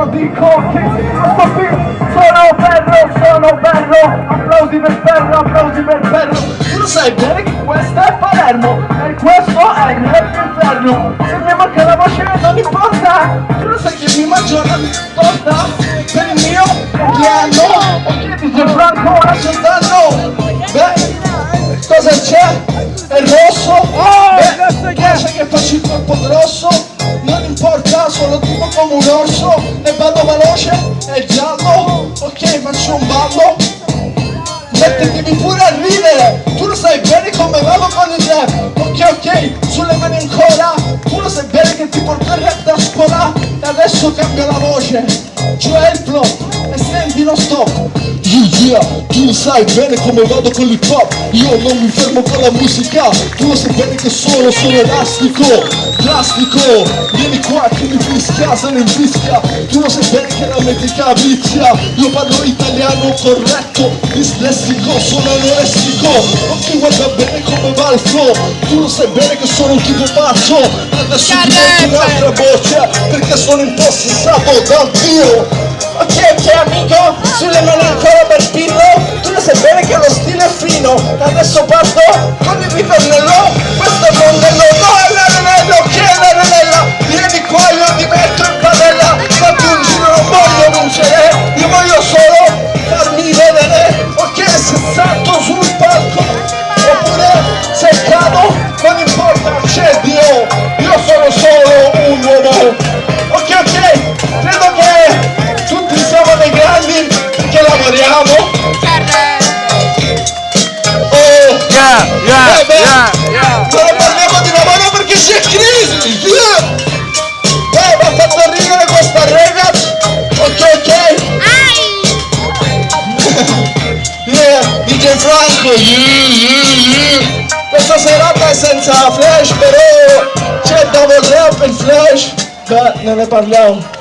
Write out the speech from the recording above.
dico che sto qui sono bello, applausi per Ferro. Tu lo sai bene che questa è Palermo e questo è il rap inferno. Se mi manca la voce non importa, tu lo sai che mi mangio una torta per il mio compleanno. Ok, dice Franco, lascia danno. Beh, cosa c'è? È rosso? Beh, piace che faccio il corpo grosso? Non importa, sono tipo come un orso e vado veloce, è giallo, ok, faccio un ballo. Mettetemi pure a ridere, tu lo sai bene come vado con il rap. Ok, sulle mani ancora, tu lo sai bene che ti porto il rap da scuola. E adesso cambio la voce, cioè il flow, e senti lo stop. Yeah, tu lo sai bene come vado con l'hip hop. Io non mi fermo con la musica. Tu lo sai bene che sono elastico. Vieni qua che mi fischia, se ne infischia. Tu lo sai bene che la metrica vizia. Io parlo italiano corretto, dislessico, sono anoressico. Ok, guarda bene come va il flow. Tu lo sai bene che sono un tipo pazzo. Adesso ti metto un'altra voce, perché sono impossessato dal Dio. Ok, amico, sulle mani ancora per pillo. Tu lo sai bene che lo stile è fino. Adesso parto con il ritornello. Questo è il rondello, no è l'anello. Che è l'anella? Vieni qua, io ti metto in padella. Fatti un giro, non voglio vincere. Io voglio solo farmi vedere. Ok, se salto sul palco oppure se cado, non importa, c'è Dio. Io sono solo un uomo. Ok, credo che tutti siamo dei grandi che lavoriamo. Oh, non parliamo di lavoro perché c'è crisi. Mi ha fatto ridere questa ragazza. Ok. DJ Franco. Questa serata è senza flash, però c'è double rap e flash. Beh, ne parliamo.